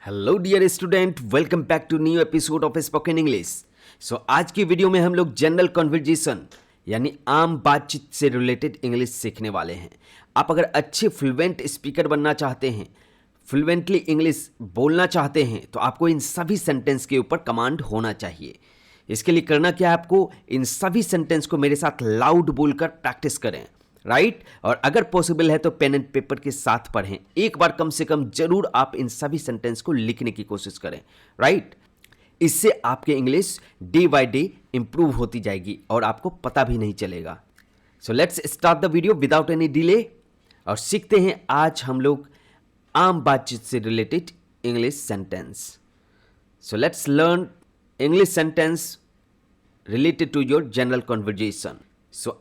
Hello dear student, welcome back to new episode of spoken English. आज की video में हम लोग जनरल कन्वर्जेशन यानी आम बातचीत से रिलेटेड इंग्लिश सीखने वाले हैं। आप अगर अच्छे फ्लुएंट स्पीकर बनना चाहते हैं, फ्लुएंटली इंग्लिश बोलना चाहते हैं, तो आपको इन सभी सेंटेंस के ऊपर कमांड होना चाहिए। इसके लिए करना क्या है, आपको इन सभी सेंटेंस को मेरे साथ लाउड बोलकर प्रैक्टिस करें, राइट। और अगर पॉसिबल है तो पेन एंड पेपर के साथ पढ़ें। एक बार कम से कम जरूर आप इन सभी सेंटेंस को लिखने की कोशिश करें, राइट। इससे आपके English day by day improve होती जाएगी और आपको पता भी नहीं चलेगा। So let's start the video without any delay और सीखते हैं आज हम लोग आम बातचीत से related English sentence. So let's learn English sentence related to your general conversation.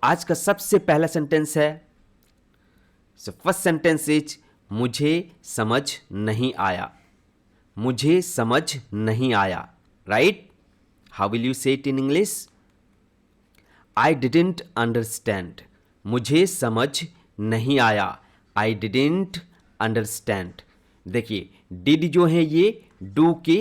आज का सबसे पहला सेंटेंस है, फर्स्ट सेंटेंस इज मुझे समझ नहीं आया। मुझे समझ नहीं आया, राइट। हाउ विल यू से it in English? I didn't understand. मुझे समझ नहीं आया, आई डिडेंट अंडरस्टैंड। देखिए, डिड जो है ये डू के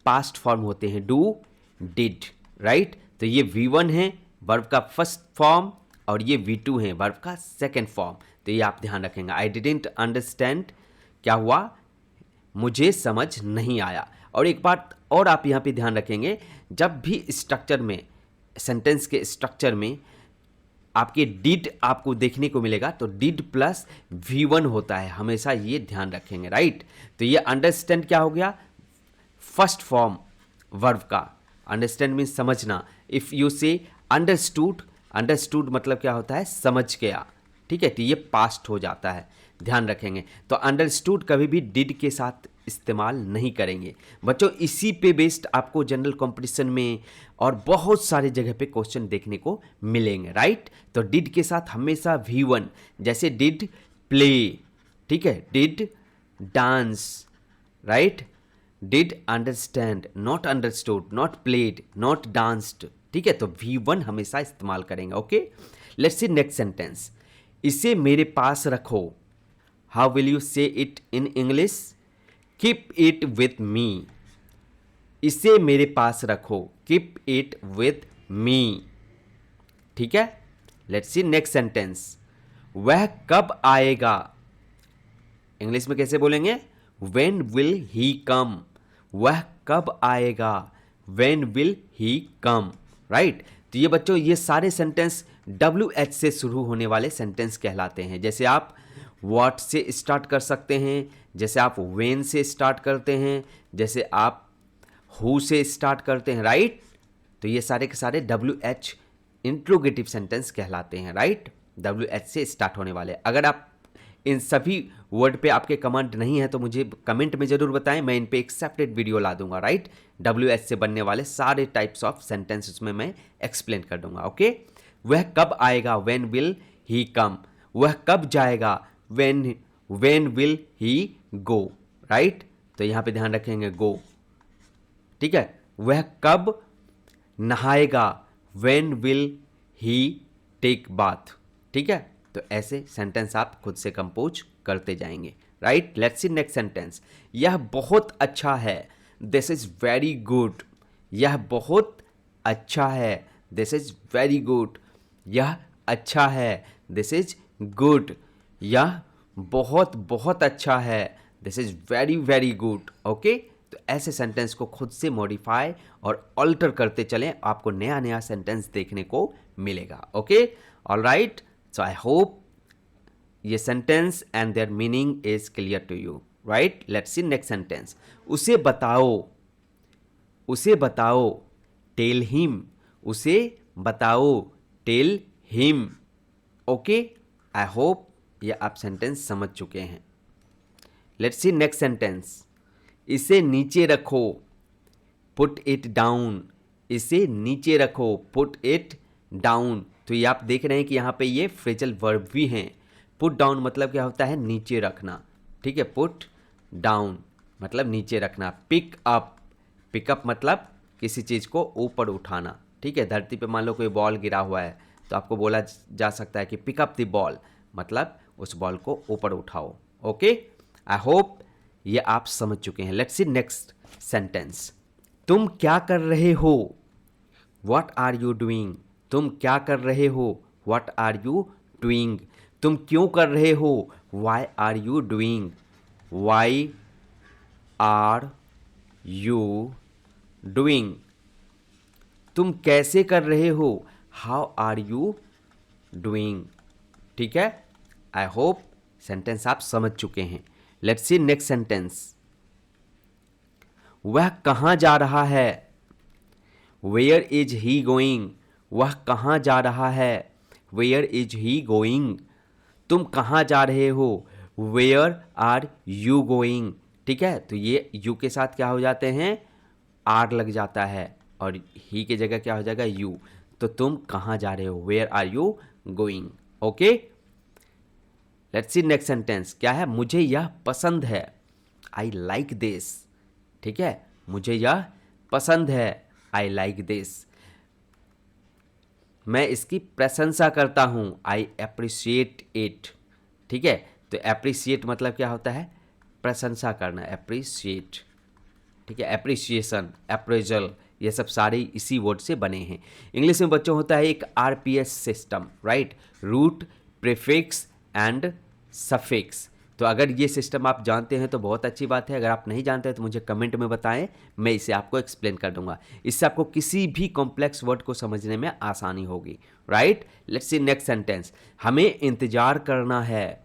पास्ट फॉर्म होते हैं, डू डिड, राइट। तो ये V1 है वर्ब का फर्स्ट फॉर्म और ये V2 है वर्ब का सेकेंड फॉर्म। तो ये आप ध्यान रखेंगे। आई डिडेंट अंडरस्टैंड क्या हुआ? मुझे समझ नहीं आया। और एक बात और आप यहाँ पे ध्यान रखेंगे, जब भी स्ट्रक्चर में, सेंटेंस के स्ट्रक्चर में आपके डिड आपको देखने को मिलेगा तो डिड प्लस V1 होता है, हमेशा ये ध्यान रखेंगे, राइट। तो ये अंडरस्टैंड क्या हो गया? फर्स्ट फॉर्म वर्ब का। अंडरस्टैंड मीन्स समझना। इफ़ यू से अंडरस्टूड, अंडरस्टूड मतलब क्या होता है? समझ गया, ठीक है। तो ये पास्ट हो जाता है, ध्यान रखेंगे। तो अंडरस्टूड कभी भी डिड के साथ इस्तेमाल नहीं करेंगे बच्चों। इसी पे बेस्ड आपको जनरल कंपटीशन में और बहुत सारे जगह पे क्वेश्चन देखने को मिलेंगे, राइट। तो डिड के साथ हमेशा V1, जैसे डिड प्ले, ठीक है, did dance, right, did understand, not understood, not played, not danced, ठीक है। तो V1 हमेशा इस्तेमाल करेंगे, okay. Let's see next sentence. इसे मेरे पास रखो। हाउ विल यू से it in English? Keep it with me. इसे मेरे पास रखो, कीप इट विथ मी, ठीक है। Let's see next sentence. वह कब आएगा? इंग्लिश में कैसे बोलेंगे? When will he come? वह कब आएगा? When will he come? Right. तो ये बच्चों, ये सारे सेंटेंस WH से शुरू होने वाले सेंटेंस कहलाते हैं। जैसे आप what से स्टार्ट कर सकते हैं, जैसे आप when से स्टार्ट करते हैं, जैसे आप who से स्टार्ट करते हैं, राइट। तो ये सारे के सारे WH इंट्रोगेटिव सेंटेंस कहलाते हैं, राइट। WH से स्टार्ट होने वाले। अगर आप इन सभी वर्ड पे आपके कमेंट नहीं है तो मुझे कमेंट में जरूर बताएं, मैं इन पे एक सेपरेट वीडियो ला दूंगा, राइट। WH से बनने वाले सारे टाइप्स ऑफ सेंटेंस उसमें मैं एक्सप्लेन कर दूंगा, ओके। वह कब आएगा? व्हेन विल ही कम। वह कब जाएगा? When will he go, right. तो यहाँ पे ध्यान रखेंगे गो, ठीक है। वह कब नहाएगा? When will he take bath, ठीक है। तो ऐसे सेंटेंस आप खुद से कंपोज करते जाएंगे, right. Let's see next sentence. यह बहुत अच्छा है, दिस इज वेरी गुड। यह बहुत अच्छा है, दिस इज वेरी गुड। यह अच्छा है, दिस इज गुड। यह बहुत बहुत अच्छा है, this is very very good, okay. तो ऐसे सेंटेंस को खुद से मॉडिफाई और ऑल्टर करते चलें, आपको नया नया सेंटेंस देखने को मिलेगा, okay. Alright. So I hope ये sentence and their meaning is clear to you, right? Let's see next sentence. उसे बताओ, उसे बताओ, tell him. उसे बताओ, tell him. Okay? I hope ये आप sentence समझ चुके हैं। Let's see next sentence. इसे नीचे रखो, put it down. इसे नीचे रखो, put it down. तो ये आप देख रहे हैं कि यहाँ पे ये फ्रेजल वर्ब भी हैं। पुट डाउन मतलब क्या होता है? नीचे रखना, ठीक है। पुट डाउन मतलब नीचे रखना। पिक अप, पिकअप मतलब किसी चीज़ को ऊपर उठाना, ठीक है। धरती पे मान लो कोई बॉल गिरा हुआ है तो आपको बोला जा सकता है कि पिकअप द बॉल, मतलब उस बॉल को ऊपर उठाओ, ओके। आई होप ये आप समझ चुके हैं। Let's see next sentence. तुम क्या कर रहे हो? What are you doing? तुम क्या कर रहे हो? What are you doing? तुम क्यों कर रहे हो? Why are you doing? Why are you doing? तुम कैसे कर रहे हो? How are you doing? ठीक है, आई होप सेंटेंस आप समझ चुके हैं। Let's see next sentence. वह कहाँ जा रहा है? Where is he going? वह कहाँ जा रहा है? Where is he going? तुम कहाँ जा रहे हो? Where are you going? ठीक है, तो ये यू के साथ क्या हो जाते हैं? आर लग जाता है और ही की जगह क्या हो जाएगा? यू। तो तुम कहाँ जा रहे हो? Where are you going? Okay, let's see next sentence. क्या है? मुझे यह पसंद है। I like this. ठीक है, मुझे यह पसंद है। I like this. मैं इसकी प्रशंसा करता हूँ। I appreciate it. ठीक है, तो एप्रिशिएट मतलब क्या होता है? प्रशंसा करना, एप्रिशिएट। ठीक है, एप्रिसिएशन, अप्रेजल, ये सब सारे इसी वर्ड से बने हैं। इंग्लिश में बच्चों होता है एक RPS system, right? Root, prefix and suffix. तो अगर ये सिस्टम आप जानते हैं तो बहुत अच्छी बात है। अगर आप नहीं जानते हैं तो मुझे कमेंट में बताएं, मैं इसे आपको एक्सप्लेन कर दूंगा। इससे आपको किसी भी कॉम्प्लेक्स वर्ड को समझने में आसानी होगी, right? Let's see next sentence. हमें इंतजार करना है।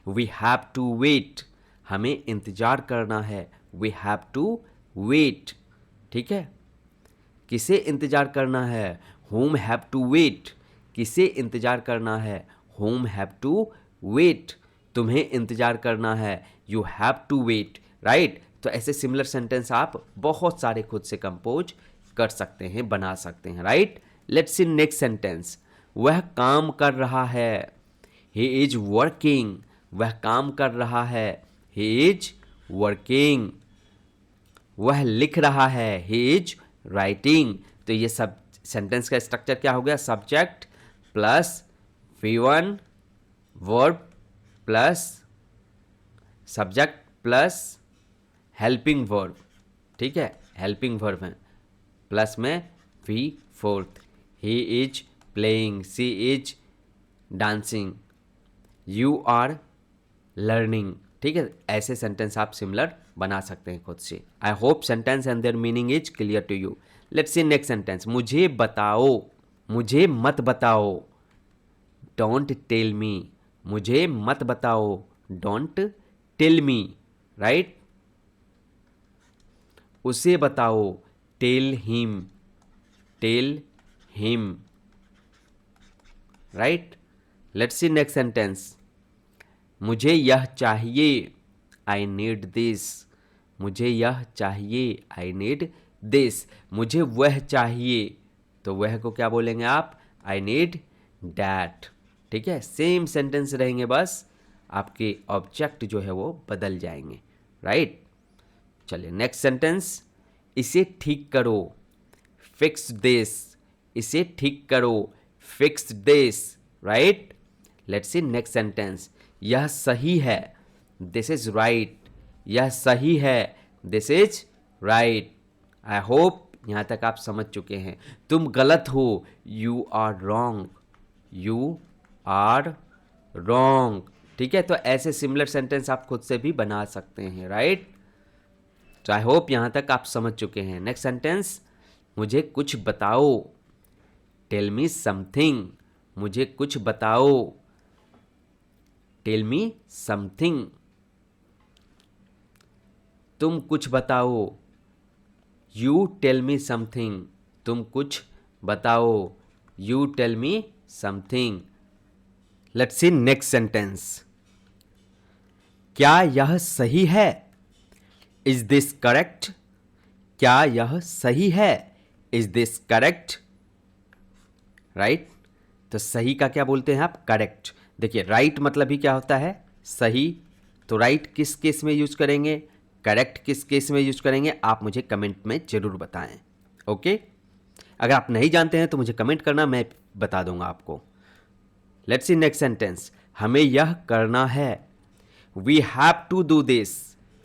We have to wait. हमें इंतजार करना है। We have to wait. ठीक है, किसे इंतजार करना है? whom have to wait। किसे इंतजार करना है? whom have to wait। तुम्हें इंतजार करना है। you have to wait, right? तो ऐसे सिमिलर सेंटेंस आप बहुत सारे खुद से कंपोज कर सकते हैं, बना सकते हैं, right? Let's see next sentence. वह काम कर रहा है। he is working। वह काम कर रहा है। he is working। वह लिख रहा है। he is writing। तो ये सब सेंटेंस का स्ट्रक्चर क्या हो गया? Subject plus V1 verb plus subject plus helping verb. ठीक है, हेल्पिंग वर्ब है, प्लस में V4। he is playing, she is dancing, you are learning। ठीक है, ऐसे सेंटेंस आप सिमिलर बना सकते हैं खुद से। I hope sentence and their meaning is clear to you. Let's see next sentence. मुझे बताओ। मुझे मत बताओ। Don't tell me. मुझे मत बताओ। Don't tell me, right? उसे बताओ। Tell him. Tell him, right? Let's see next sentence. मुझे यह चाहिए। I need this. मुझे यह चाहिए। I need this. मुझे वह चाहिए, तो वह को क्या बोलेंगे आप? I need that. ठीक है, सेम सेंटेंस रहेंगे, बस आपके ऑब्जेक्ट जो है वो बदल जाएंगे, राइट? चलिए नेक्स्ट सेंटेंस। इसे ठीक करो। Fix this. इसे ठीक करो। Fix this, right? Let's see next sentence. यह सही है। This is right. यह सही है। This is right. I hope यहाँ तक आप समझ चुके हैं। तुम गलत हो। You are wrong. You are wrong. ठीक है, तो ऐसे सिमिलर सेंटेंस आप खुद से भी बना सकते हैं, राइट? तो आई होप यहाँ तक आप समझ चुके हैं। Next sentence. मुझे कुछ बताओ। Tell me something. मुझे कुछ बताओ। Tell me something. तुम कुछ बताओ। You tell me something. तुम कुछ बताओ। You tell me something. Let's see next sentence. क्या यह सही है? Is this correct? क्या यह सही है? Is this correct? राइट? तो सही का क्या बोलते हैं आप? करेक्ट। देखिए, राइट मतलब ही क्या होता है? सही। तो राइट किस केस में यूज करेंगे? करेक्ट किस केस में यूज करेंगे? आप मुझे कमेंट में जरूर बताएं, ओके? अगर आप नहीं जानते हैं तो मुझे कमेंट करना, मैं बता दूंगा आपको। Let's see next sentence. हमें यह करना है। We have to do this.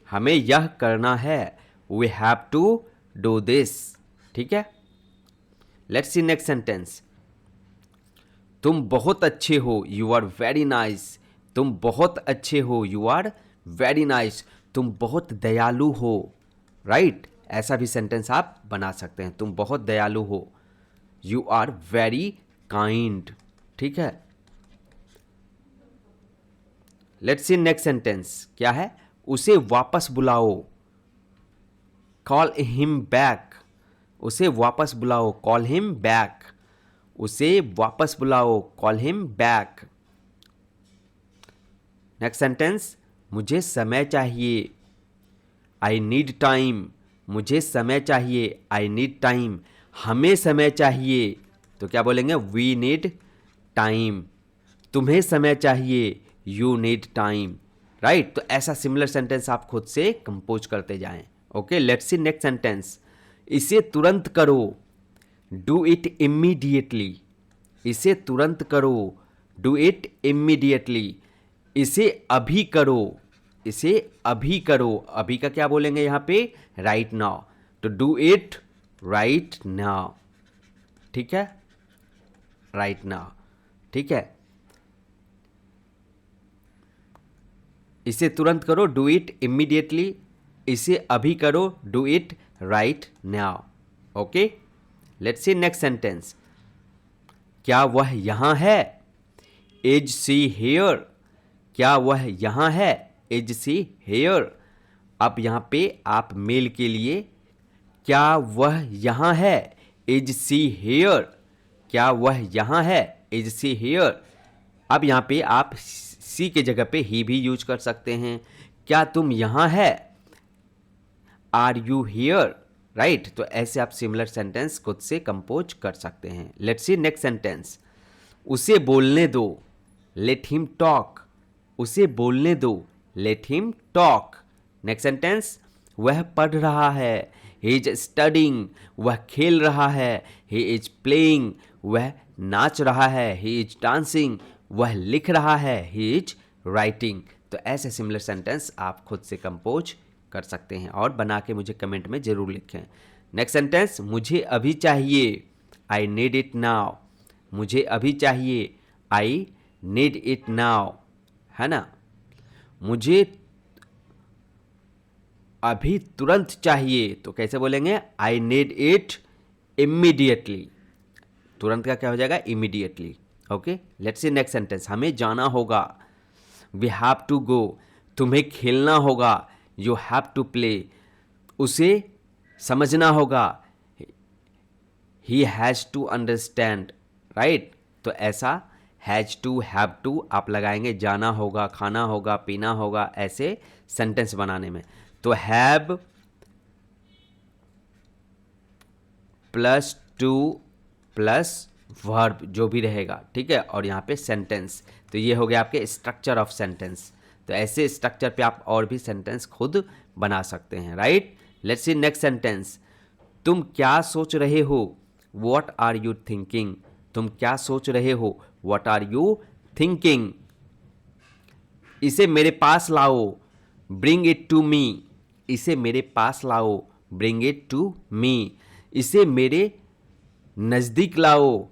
हमें यह करना है, we have to do this. ठीक है, लेट्स सी नेक्स्ट सेंटेंस। तुम बहुत अच्छे हो, यू आर वेरी नाइस। तुम बहुत अच्छे हो, यू आर वेरी नाइस। तुम बहुत दयालु हो, राइट ऐसा भी सेंटेंस आप बना सकते हैं। तुम बहुत दयालु हो, यू आर वेरी काइंड। ठीक है, लेट्स सी नेक्स्ट सेंटेंस क्या है। उसे वापस बुलाओ, कॉल हिम बैक। उसे वापस बुलाओ, कॉल हिम बैक। उसे वापस बुलाओ, call him back. Next sentence, मुझे समय चाहिए, आई नीड टाइम। मुझे समय चाहिए, आई नीड टाइम। हमें समय चाहिए, तो क्या बोलेंगे, वी नीड टाइम। तुम्हें समय चाहिए, यू नीड टाइम, राइट। तो ऐसा सिमिलर सेंटेंस आप खुद से कंपोज करते जाएं। Okay, let's see next sentence. इसे तुरंत करो, डू इट इमीडिएटली। इसे तुरंत करो, डू इट इमीडिएटली। इसे अभी करो, इसे अभी करो। अभी का क्या बोलेंगे यहाँ पे, राइट नाउ। तो डू इट राइट नाउ। ठीक है, राइट नाउ। ठीक है, इसे तुरंत करो, डू इट इमीडिएटली। इसे अभी करो, do it right now. Okay, let's see next sentence. क्या वह यहाँ है, इज सी हेयर। क्या वह यहाँ है, इज सी हेयर। अब यहाँ पे आप मेल के लिए, क्या वह यहाँ है, इज सी हेयर। क्या वह यहाँ है, इज सी हेयर। अब यहाँ पे आप सी के जगह पे ही भी यूज कर सकते हैं। क्या तुम यहाँ है, आर यू हियर, राइट। तो ऐसे आप सिमिलर सेंटेंस खुद से कंपोज कर सकते हैं। Let's see next sentence. उसे बोलने दो, लेट हिम टॉक। उसे बोलने दो, let him talk. Next sentence, वह पढ़ रहा है, ही इज स्टडिंग। वह खेल रहा है, ही इज प्लेइंग। वह नाच रहा है, ही इज डांसिंग। वह लिख रहा है, ही इज राइटिंग। तो ऐसे सिमिलर सेंटेंस आप खुद से कंपोज कर सकते हैं और बना के मुझे कमेंट में ज़रूर लिखें। नेक्स्ट सेंटेंस, मुझे अभी चाहिए, आई नीड इट नाउ। मुझे अभी चाहिए, आई नीड इट नाउ, है ना। मुझे अभी तुरंत चाहिए, तो कैसे बोलेंगे, आई नीड इट इमीडिएटली। तुरंत का क्या हो जाएगा, immediately. Okay, let's see next sentence. हमें जाना होगा, वी हैव टू गो। तुम्हें खेलना होगा, यू हैव टू प्ले। उसे समझना होगा, he has to understand, right. तो ऐसा हैज़ टू, हैव टू आप लगाएंगे जाना होगा, खाना होगा, पीना होगा, ऐसे सेंटेंस बनाने में। तो have plus two plus verb जो भी रहेगा, ठीक है, और यहाँ पे सेंटेंस। तो ये हो गया आपके स्ट्रक्चर ऑफ सेंटेंस। तो ऐसे स्ट्रक्चर पे आप और भी सेंटेंस खुद बना सकते हैं, right. Let's see next sentence. तुम क्या सोच रहे हो, व्हाट आर यू थिंकिंग। तुम क्या सोच रहे हो, व्हाट आर यू थिंकिंग। इसे मेरे पास लाओ, ब्रिंग इट टू मी। इसे मेरे पास लाओ, ब्रिंग इट टू मी। इसे मेरे नज़दीक लाओ,